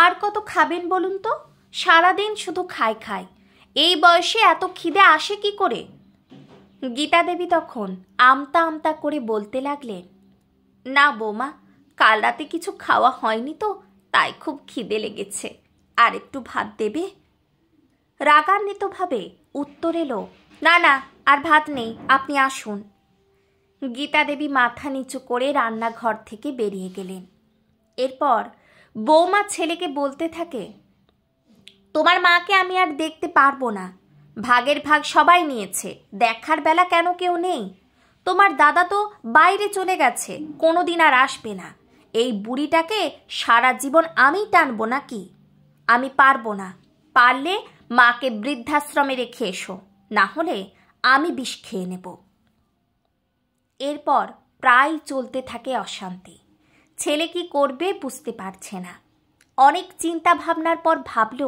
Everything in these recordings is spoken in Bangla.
আর কত খাবেন বলুন তো? সারাদিন শুধু খায় খায়। এই বয়সে এত খিদে আসে কি করে? গীতা দেবী তখন আমতা আমতা করে বলতে লাগলেন, না বৌমা, কাল রাতে কিছু খাওয়া হয়নি তো, তাই খুব খিদে লেগেছে। আর একটু ভাত দেবে? রাগান্বিতভাবে উত্তর এলো, না না, আর ভাত নেই, আপনি আসুন। গীতা দেবী মাথা নিচু করে রান্নাঘর থেকে বেরিয়ে গেলেন। এরপর বৌমা ছেলেকে বলতে থাকে, তোমার মাকে আমি আর দেখতে পারবো না। ভাগের ভাগ সবাই নিয়েছে, দেখার বেলা কেন কেউ নেই? তোমার দাদা তো বাইরে চলে গেছে, কোনোদিন আর আসবে না। এই বুড়িটাকে সারা জীবন আমি টানবো নাকি? আমি পারবো না। পারলে মাকে বৃদ্ধাশ্রমে রেখে এসো, না হলে আমি বিষ খেয়ে নেব। এরপর প্রায় চলতে থাকে অশান্তি। ছেলে কি করবে বুঝতে পারছে না। অনেক চিন্তা ভাবনার পর ভাবল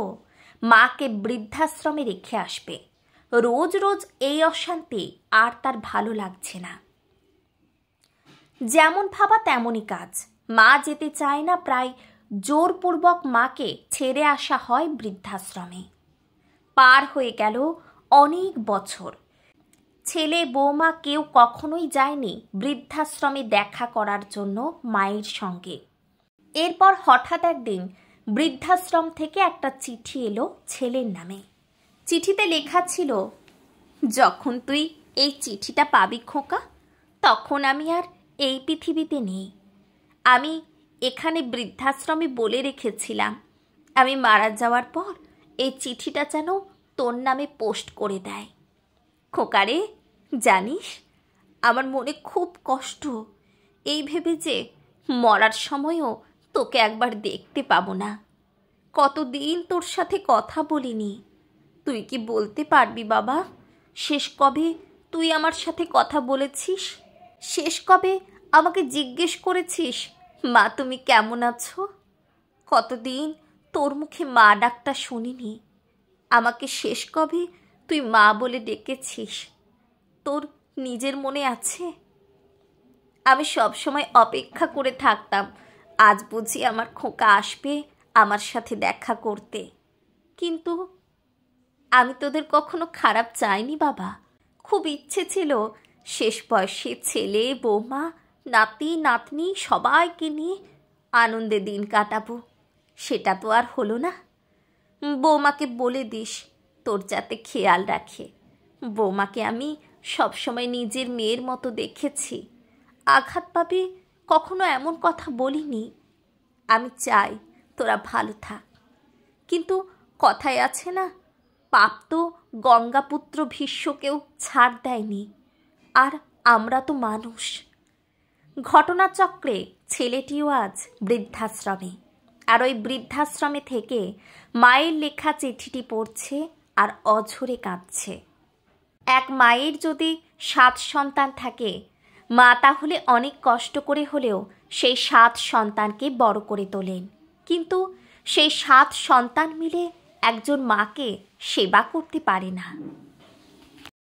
মাকে বৃদ্ধাশ্রমে রেখে আসবে। রোজ রোজ এই অশান্তি আর তার ভালো লাগছে না। যেমন ভাবা তেমনই কাজ। মা যেতে চায় না, প্রায় জোরপূর্বক মাকে ছেড়ে আসা হয় বৃদ্ধাশ্রমে। পার হয়ে গেল অনেক বছর। ছেলে বৌমা কেউ কখনোই যায়নি বৃদ্ধাশ্রমে দেখা করার জন্য মায়ের সঙ্গে। এরপর হঠাৎ একদিন বৃদ্ধাশ্রম থেকে একটা চিঠি এলো ছেলের নামে। চিঠিতে লেখা ছিল, যখন তুই এই চিঠিটা পাবি খোকা, তখন আমি আর এই পৃথিবীতে নেই। আমি এখানে বৃদ্ধাশ্রমে বলে রেখেছিলাম, আমি মারা যাওয়ার পর এই চিঠিটা যেন তোর নামে পোস্ট করে দেয়। খোকারে, জানিস আমার মনে খুব কষ্ট, এই ভেবে যে মরার সময়ও তোকে একবার দেখতে পাবো না। কতদিন তোর সাথে কথা বলিনি। তুই কি বলতে পারবি বাবা, শেষ কবে তুই আমার সাথে কথা বলেছিস? শেষ কবে আমাকে জিজ্ঞেস করেছিস, মা তুমি কেমন আছো? কতদিন তোর মুখে মা ডাকটা শুনিনি। আমাকে শেষ কবে তুই মা বলে ডেকেছিস? তোর নিজের মনে আছে? আমি সব সময় অপেক্ষা করে থাকতাম, আজ বুঝি আমার খোকা আসবে আমার সাথে দেখা করতে। কিন্তু আমি তোদের কখনো খারাপ চাইনি বাবা। খুব ইচ্ছে ছিল শেষ বয়সে ছেলে বৌমা নাতি নাতনি সবাইকে নিয়ে আনন্দে দিন কাটাবো। সেটা তো আর হলো না। বৌমাকে বলে দিস তোর যাতে খেয়াল রাখে। বৌমাকে আমি সবসময় নিজের মেয়ের মতো দেখেছি। আঘাত পাবে কখনো এমন কথা বলিনি। আমি চাই তোরা ভালো থাক। কিন্তু কথায় আছে না, পাপ তো গঙ্গাপুত্র ভীষ্মকেও ছাড় দেয়নি, আর আমরা তো মানুষ। ঘটনাচক্রে ছেলেটিও আজ বৃদ্ধাশ্রমে, আর ওই বৃদ্ধাশ্রমে থেকে মায়ের লেখা চিঠিটি পড়ছে আর অঝরে কাঁদছে। এক মায়ের যদি 7 সন্তান থাকে, মা তাহলে অনেক কষ্ট করে হলেও সেই 7 সন্তানকে বড় করে তোলেন। কিন্তু সেই 7 সন্তান মিলে একজন মাকে সেবা করতে পারে না।